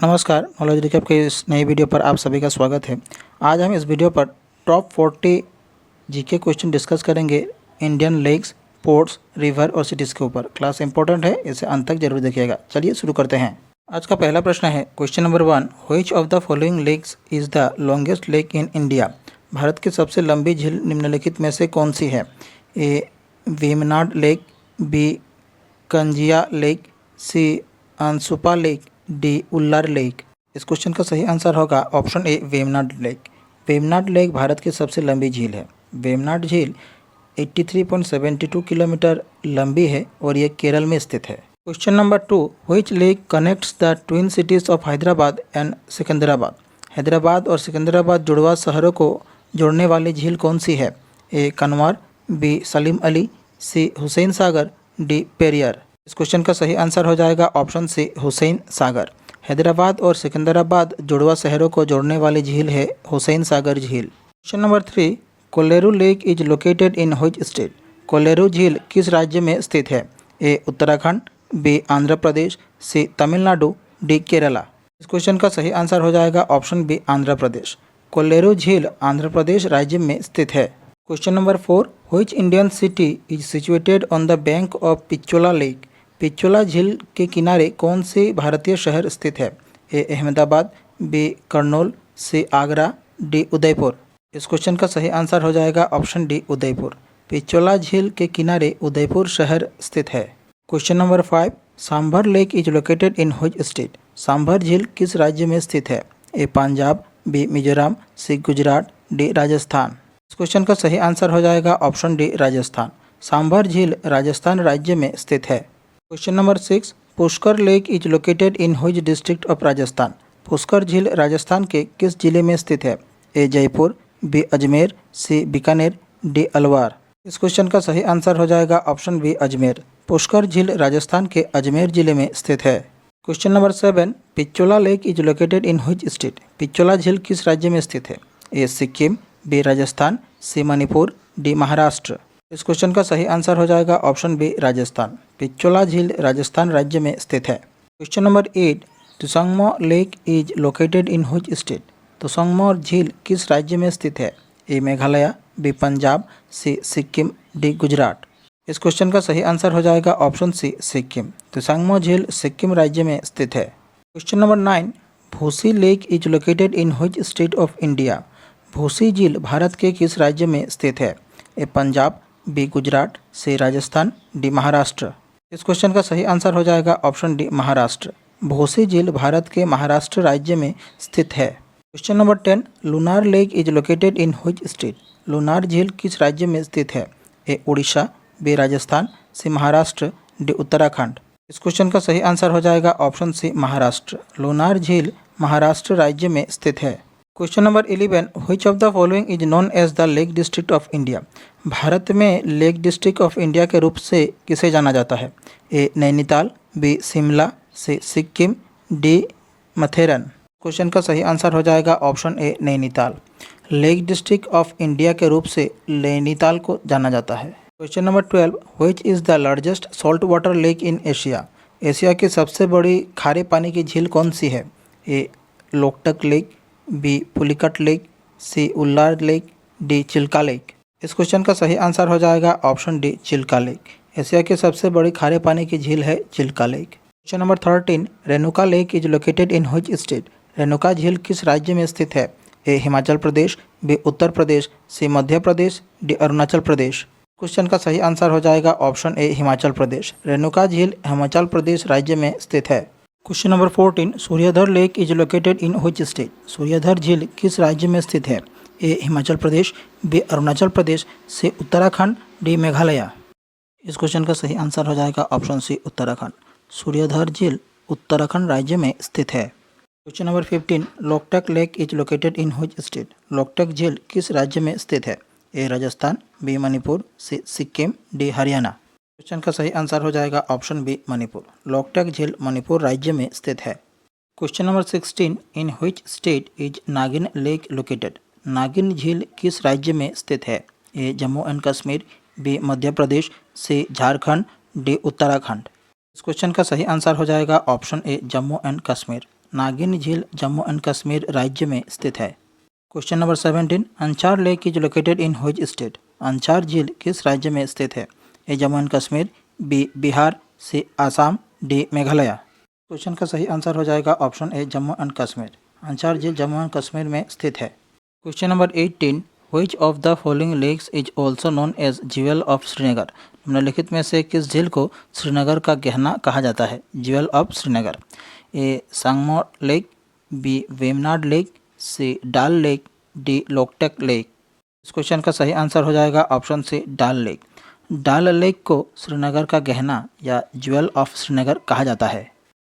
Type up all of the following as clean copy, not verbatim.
नमस्कार, knowledge recap के इस नई वीडियो पर आप सभी का स्वागत है। आज हम इस वीडियो पर टॉप 40 जीके क्वेश्चन डिस्कस करेंगे इंडियन लेक्स, पोर्ट्स, रिवर और सिटीज़ के ऊपर। क्लास इंपॉर्टेंट है, इसे अंत तक जरूर देखिएगा। चलिए शुरू करते हैं। आज का पहला प्रश्न है question number 1, which of the following lakes is the longest lake in India. भारत की सबसे लंबी झील निम्नलिखित में से कौन सी है? A Vembanad lake, B Kanjia lake, C Ansupa lake, D Wular lake. इस क्वेश्चन का सही आंसर होगा option A Vembanad lake. Vembanad lake Bharat की सबसे लंबी झील है। वेमनाड झील 83.72 किलोमीटर लंबी है और ये केरल में स्थित है। Question number 2, which lake connects the twin cities of Hyderabad and Secunderabad. Hyderabad और सिकंदराबाद जुड़वा शहरों को जोड़ने वाली झील कौन सी है? ए कनवार, बी सलीम अली, सी हुसैन सागर, डी पेरियार। इस क्वेश्चन का सही आंसर हो जाएगा ऑप्शन सी हुसैन सागर। हैदराबाद और सिकंदराबाद जुड़वा शहरों को जोड़ने वाली झील है हुसैन सागर झील। Question number 3, Kolleru lake is located in which state. Kolleru झील किस राज्य में स्थित है? ए उत्तराखंड, बी आंध्र प्रदेश, सी तमिलनाडु, डी केरला। इस क्वेश्चन का सही आंसर हो जाएगा ऑप्शन बी आंध्र प्रदेश। कोलेरू झील आंध्र प्रदेश राज्य में स्थित है। Question number 4, which Indian city is situated on the bank of Pichola lake. Pichola झील के किनारे कौन सी भारतीय शहर स्थित है? ए अहमदाबाद, बी करनौल, सी आगरा, डी उदयपुर। इस क्वेश्चन का सही आंसर हो जाएगा ऑप्शन डी उदयपुर। पिचोला झील के किनारे उदयपुर शहर स्थित है। Question number 5, sambar lake is located in which state. Sambar झील किस राज्य में स्थित है? ए पंजाब, बी मिजोरम, सी गुजरात, डी राजस्थान। इस क्वेश्चन का सही आंसर हो जाएगा ऑप्शन डी राजस्थान। सांभर झील राजस्थान राज्य में स्थित है। Question number 6, Pushkar lake is located in which district of Rajasthan. Pushkar झील राजस्थान के किस जिले में स्थित है? ए जयपुर, बी अजमेर, सी बीकानेर, डी अलवार। इस क्वेश्चन का सही आंसर हो जाएगा ऑप्शन बी अजमेर। पुष्कर झील राजस्थान के अजमेर जिले में स्थित है। Question number 7, Pichola lake is located in which state. Pichola झील किस राज्य में स्थित है? ए सिक्किम, बी राजस्थान, सी मणिपुर, डी महाराष्ट्र। इस क्वेश्चन का सही आंसर हो जाएगा ऑप्शन बी राजस्थान। पिचोला झील राजस्थान राज्य में स्थित है। Question number 8, Tsongmo lake is located in which state. Tsongmo झील किस राज्य में स्थित है? A Meghalaya, B Punjab, C Sikkim, D Gujarat. इस क्वेश्चन का सही आंसर हो जाएगा ऑप्शन सी सिक्किम। तुसंगमो झील सिक्किम राज्य में स्थित है। क्वेश्चन नंबर 9, भूसी lake is located in which state of India. भूसी झील भारत के किस राज्य में स्थित है? ए पंजाब, बी गुजरात, सी राजस्थान, डी महाराष्ट्र। इस क्वेश्चन का सही आंसर हो जाएगा ऑप्शन डी महाराष्ट्र। भूसी झील भारत के महाराष्ट्र राज्य में स्थित है। Question number 10, lunar lake is located in which state. Lunar झील किस राज्य में स्थित है? ए उड़ीसा, बी राजस्थान, सी महाराष्ट्र, डी उत्तराखंड। इस क्वेश्चन का सही आंसर हो जाएगा ऑप्शन सी महाराष्ट्र। लुनार झील महाराष्ट्र राज्य में स्थित है। Question number 11, which of the following is known as the lake district of India. भारत में लेक डिस्ट्रिक्ट ऑफ इंडिया के रूप से किसे जाना जाता है? ए नैनीताल, बी शिमला, सी सिक्किम, डी मथेरन। क्वेश्चन का सही आंसर हो जाएगा option A Nainital. Lake district of India के रूप से नैनीताल को जाना जाता है। Question number 12, which is the largest salt water lake in Asia. Asia की सबसे बड़ी खारे पानी की झील कौन सी है? A Loktak lake, B Pulicat lake, C Wular lake, D Chilka lake. इस क्वेश्चन का सही आंसर हो जाएगा option D Chilka lake. Asia की सबसे बड़ी खारे पानी की झील है Chilka lake. Question number 13, Renuka lake is located in which state. Renuka झील किस राज्य में स्थित है? A Himachal Pradesh, B Uttar Pradesh, C Madhya Pradesh, D Arunachal Pradesh. Question का सही आंसर हो जाएगा ऑप्शन ए हिमाचल प्रदेश। रेणुका झील हिमाचल प्रदेश राज्य में स्थित है। Question number 14, Suryadhar lake is located in which state. Suryadhar झील किस राज्य में स्थित है? A Himachal Pradesh, B Arunachal Pradesh, C Uttarakhand, D Meghalaya. इस क्वेश्चन का सही आंसर हो जाएगा ऑप्शन सी उत्तराखंड। सूर्यधर झील उत्तराखंड राज्य में स्थित है। Question number 15, Loktak lake is located in which state. Loktak झील किस राज्य में स्थित है? ए राजस्थान, बी मणिपुर, सी सिक्किम, डी हरियाणा। क्वेश्चन का सही आंसर हो जाएगा ऑप्शन बी मणिपुर। लोकटक झील मणिपुर राज्य में स्थित है। Question number 16, in which state is Nagin lake located. Nagin झील किस राज्य में स्थित है? A Jammu and Kashmir, B Madhya Pradesh, C Jharkhand, D Uttarakhand. इस क्वेश्चन का सही आंसर हो जाएगा option A Jammu and Kashmir. Nagin झील जम्मू एंड कश्मीर राज्य में स्थित है? Question number 17, Anchar lake is located in which state? Anchar झील किस राज्य में स्थित है? A Jammu and Kashmir, B Bihar, C Assam, D Meghalaya. Question का सही आंसर हो जाएगा option A Jammu and Kashmir. Anchar झील जम्मू एंड कश्मीर में स्थित है। Question number 18, which of the following lakes is also known as jewel of Srinagar? निम्नलिखित में से किस झील को श्रीनगर का गहना कहा जाता है? Jewel of Srinagar. A Sangmor lake, B Vembanad lake, C Dal lake, D Loktak lake. इस क्वेश्चन का सही आंसर हो जाएगा ऑप्शन सी डाल लेक। डाल लेक को श्रीनगर का गहना या ज्वेल ऑफ श्रीनगर कहा जाता है।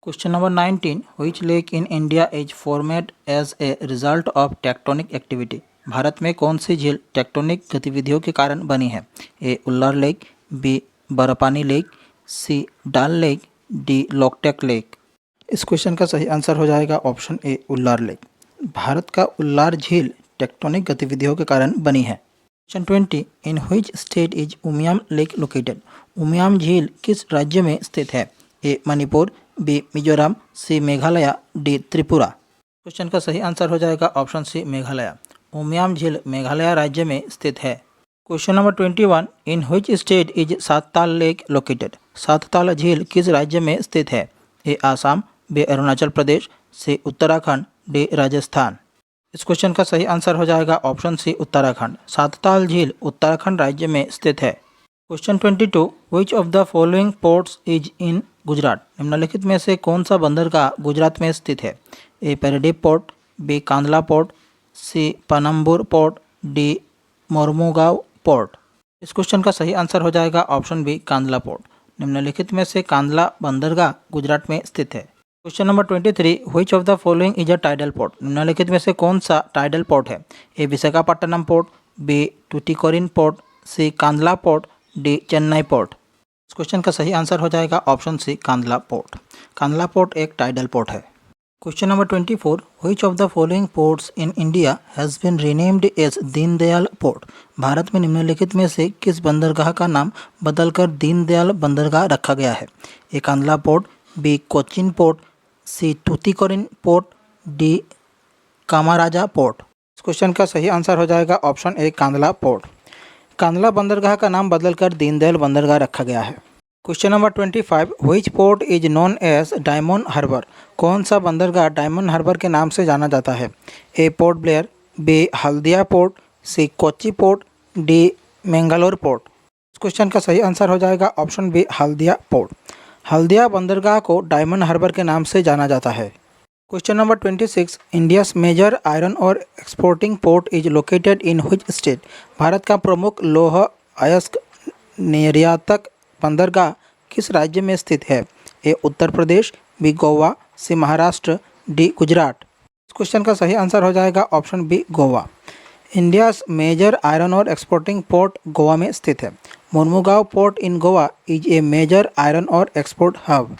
Question number 19, which lake in India is formed as a result of tectonic activity? भारत में कौन सी झील टेक्टोनिक गतिविधियों के कारण बनी है? ए उल्लार lake, B Barpani lake, C Dal lake, D Loktak lake. इस क्वेश्चन का सही आंसर हो जाएगा ऑप्शन ए उल्लार लेक। भारत का उल्लार झील टेक्टोनिक गतिविधियों के कारण बनी है। Question 20, in which state is Umiam lake located? Umiam झील किस राज्य में स्थित है? ए मणिपुर, बी मिजोरम, सी मेघालय, डी त्रिपुरा। क्वेश्चन का सही आंसर हो जाएगा ऑप्शन सी मेघालय। उमियाम झील मेघालय राज्य में स्थित है। Question number 21, in which state is Sattal lake located? Sattal झील किस राज्य में स्थित है? ए Assam, B Arunachal Pradesh, C Uttarakhand, D Rajasthan. इस क्वेश्चन का सही आंसर हो जाएगा ऑप्शन सी उत्तराखंड। सातताल झील उत्तराखंड राज्य में स्थित है। Question 22, which of the following ports is in Gujarat? निम्नलिखित में से कौन सा बंदरगाह गुजरात में स्थित है? ए पैराडीप पोर्ट, बी कांदला पोर्ट, सी पनम्बुर पोर्ट, डी मोरमुगांव पोर्ट। इस क्वेश्चन का सही आंसर हो जाएगा ऑप्शन बी कांदला पोर्ट। निम्नलिखित में से कांदला बंदरगाह गुजरात में स्थित है। Question number 23, which of the following is a tidal port? निम्नलिखित में से कौन सा टाइडल पोर्ट है? A Visakhapatnam port, B Tuticorin port, C Kandla port, D Chennai port. इस क्वेश्चन का सही आंसर हो जाएगा option C Kandla port. Kandla port एक टाइडल पोर्ट है। Question number 24, which of the following ports in India has been renamed as Deendayal port? Bharat में निम्नलिखित में से किस बंदरगाह का नाम बदलकर दीनदयाल बंदरगाह रखा गया है? A Kandla port, B Cochin port, C Tuticorin port, D Kamaraja port. इस क्वेश्चन का सही आंसर हो जाएगा option A Kandla port. Kandla बंदरगाह का नाम बदलकर दीनदयाल बंदरगाह रखा गया है। Question number 25, which port is known as diamond harbour? कौन सा बंदरगाह डायमंड हार्बर के नाम से जाना जाता है? A Port Blair, B Haldia port, C Kochi port, D Mangalore port. इस क्वेश्चन का सही आंसर हो जाएगा option B Haldia port. Haldia बंदरगाह को डायमंड हार्बर के नाम से जाना जाता है। Question number 26, India's major iron ore exporting port is located in which state? Bharat का प्रमुख लौह अयस्क निर्यातक बंदरगाह किस राज्य में स्थित है? A Uttar Pradesh, B Goa, C Maharashtra, D Gujarat. इस क्वेश्चन का सही आंसर हो जाएगा option B Goa. India's major iron ore exporting port Goa में स्थित है। Mormugao port in Goa is a major iron ore export hub.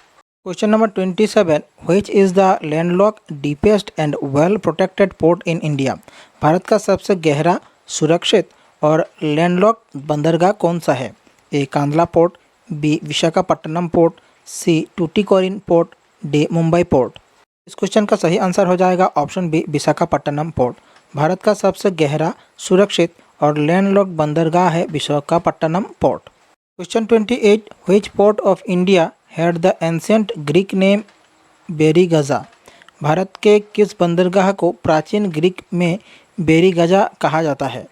Question number 27, which is the landlocked deepest and well protected port in India? Bharat का सबसे गहरा, सुरक्षित और लैंडलॉक्ड बंदरगाह कौन सा है? A Kandla port, B Visakhapatnam port, C Tuticorin port, D Mumbai port. इस क्वेश्चन का सही आंसर हो जाएगा option B Visakhapatnam port. Bharat का सबसे गहरा, सुरक्षित और लैंडलॉक्ड बंदरगाह है Visakhapatnam port. Question 28, which port of India had the ancient Greek name Barygaza? Bharat के किस बंदरगाह को प्राचीन ग्रीक में बेरीगजा कहा जाता है?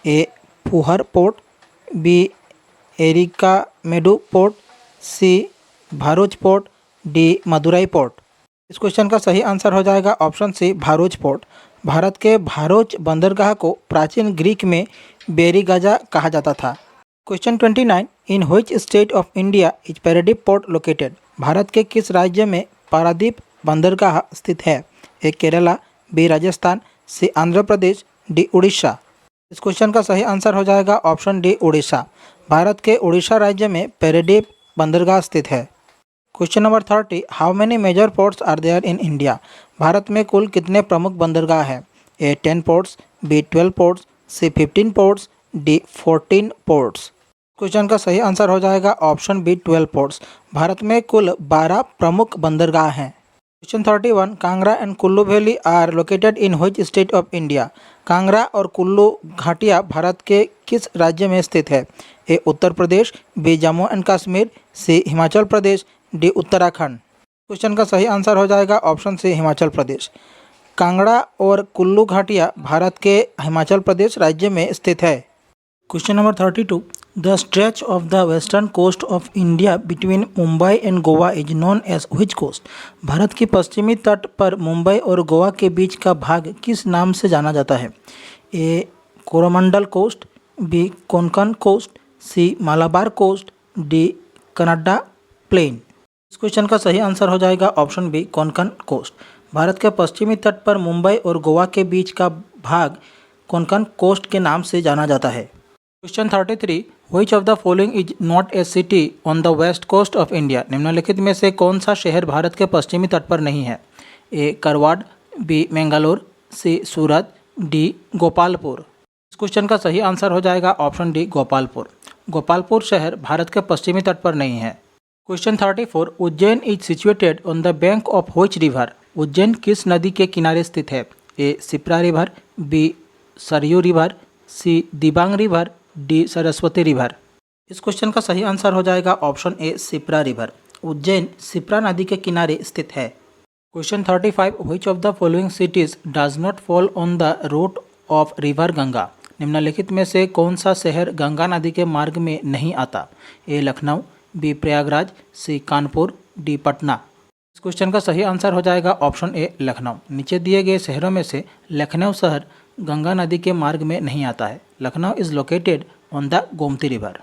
A Puhar port, B Arikamedu port, C Bharuch port, D Madurai port. इस क्वेश्चन का सही आंसर हो जाएगा option C Bharuch port. Bharat के भारूच बंदरगाह को प्राचीन ग्रीक में बेरीगजा कहा जाता था। Question 29, in which state of India is Paradip port located? Bharat के किस राज्य में पारादीप बंदरगाह स्थित है? A Kerala, B Rajasthan, C Andhra Pradesh, D Orissa. इस क्वेश्चन का सही आंसर हो जाएगा ऑप्शन डी उड़ीसा। भारत के उड़ीसा राज्य में पैराडीप बंदरगाह स्थित है। Question number 30, how many major ports are there in India? भारत में कुल कितने प्रमुख बंदरगाह हैं? A 10 ports, B 12 ports, C 15 ports, D 14 ports. Question का सही आंसर हो जाएगा ऑप्शन बी 12 पोर्ट्स। भारत में कुल 12 प्रमुख बंदरगाह हैं। Question 31, Kangra and Kullu valley are located in which state of India? Kangra और कुल्लू घाटियाँ भारत के किस राज्य में स्थित है? A Uttar Pradesh, B Jammu and Kashmir, C Himachal Pradesh, D Uttarakhand. Question का सही आंसर हो जाएगा ऑप्शन सी हिमाचल प्रदेश। कांगड़ा और कुल्लू घाटियाँ भारत के हिमाचल प्रदेश राज्य में स्थित है। Question number 32, the stretch of the western coast of India between Mumbai and Goa is known as which coast? Bharat के पश्चिमी तट पर मुंबई और गोवा के बीच का भाग किस नाम से जाना जाता है? A Coromandel coast, B Konkan coast, C Malabar coast, D Kanara plain. इस क्वेश्चन का सही आंसर हो जाएगा option B Konkan coast. Bharat के पश्चिमी तट पर मुंबई और गोवा के बीच का भाग कोंकण कोस्ट के नाम से जाना जाता है। Question 33, which of the following is not a city on the west coast of India? निम्नलिखित में से कौन सा शहर भारत के पश्चिमी तट पर नहीं है? ए करवाड़, बी मैंगलोर, सी सूरत, डी गोपालपुर। इस क्वेश्चन का सही आंसर हो जाएगा ऑप्शन डी गोपालपुर। गोपालपुर शहर भारत के पश्चिमी तट पर नहीं है। Question 34, Ujjain is situated on the bank of which river? Ujjain किस नदी के किनारे स्थित है? A Shipra river, B Sarayu river, C Dibang river, D Saraswati river. इस क्वेश्चन का सही आंसर हो जाएगा option A Shipra river. Ujjain Shipra नदी के किनारे स्थित है। Question 35, which of the following cities does not fall on the route of river Ganga? निम्नलिखित में से कौन सा शहर गंगा नदी के मार्ग में नहीं आता? ए लखनऊ, बी प्रयागराज, सी कानपुर, डी पटना। इस क्वेश्चन का सही आंसर हो जाएगा ऑप्शन ए लखनऊ। नीचे दिए गए शहरों में से लखनऊ शहर गंगा नदी के मार्ग में नहीं आता है। Lucknow is located on the Gomti river.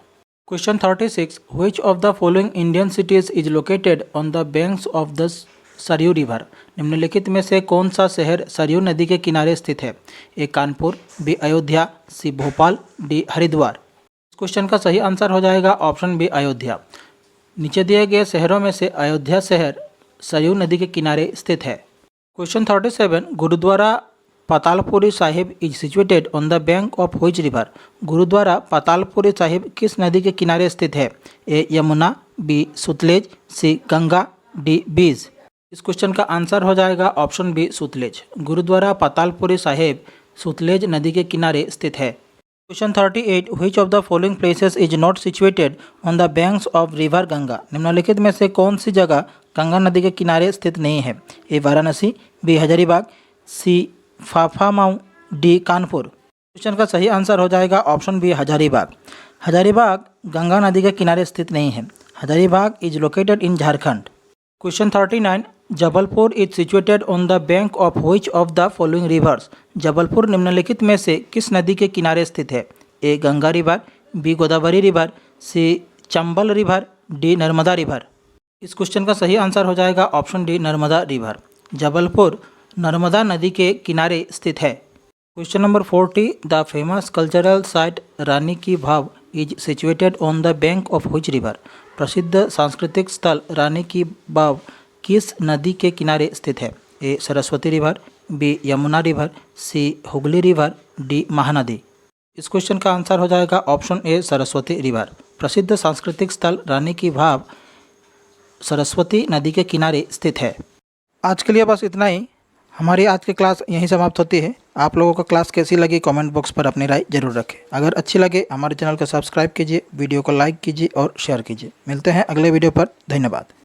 Question 36, which of the following Indian cities is located on the banks of the Saryu river? निम्नलिखित में से कौन सा शहर सरयू नदी के किनारे स्थित है? ए कानपुर, बी अयोध्या, सी भोपाल, डी हरिद्वार। इस क्वेश्चन का सही आंसर हो जाएगा ऑप्शन बी अयोध्या। नीचे दिए गए शहरों में से अयोध्या शहर सरयू नदी के किनारे स्थित है। Question 37, Gurudwara Patalpuri Sahib is situated on the bank of which river? Gurudwara Patalpuri Sahib किस नदी के किनारे स्थित है? A Yamuna, B Sutlej, C Ganga, D Beas. इस क्वेश्चन का आंसर हो जाएगा ऑप्शन बी सुतलेज। गुरुद्वारा पातालपुरी साहिब सुतलेज नदी के किनारे स्थित है। Question 38, which of the following places is not situated on the banks of river Ganga? निम्नलिखित में से कौन सी जगह गंगा नदी के किनारे स्थित नहीं है? A Varanasi, B Hazaribagh, C Phaphamau, D Kanpur. Question का सही आंसर हो जाएगा ऑप्शन बी हजारीबाग। हजारीबाग गंगा नदी के किनारे स्थित नहीं है। Hazaribagh is located in Jharkhand. Question 39, Jabalpur is situated on the bank of which of the following rivers? Jabalpur निम्नलिखित में से किस नदी के किनारे स्थित है? A Ganga river, B Godavari river, C Chambal river, D Narmada river. इस क्वेश्चन का सही आंसर हो जाएगा option D Narmada river. Jabalpur Narmada नदी के किनारे स्थित है। Question number 40, the famous cultural site Rani ki Vav is situated on the bank of which river? प्रसिद्ध सांस्कृतिक स्थल रानी की वाव किस नदी के किनारे स्थित है? A Saraswati river, B Yamuna river, C Hooghly river, D Mahanadi. इस क्वेश्चन का आंसर हो जाएगा ऑप्शन ए सरस्वती रिवर। प्रसिद्ध सांस्कृतिक स्थल रानी की वाव सरस्वती नदी के किनारे स्थित है। आज के लिए बस इतना ही। हमारी आज की क्लास यहीं समाप्त होती है। आप लोगों को क्लास कैसी लगी कमेंट बॉक्स पर अपनी राय जरूर रखें। अगर अच्छी लगे हमारे चैनल को सब्सक्राइब कीजिए, वीडियो को लाइक कीजिए और शेयर कीजिए। मिलते हैं अगले वीडियो पर। धन्यवाद।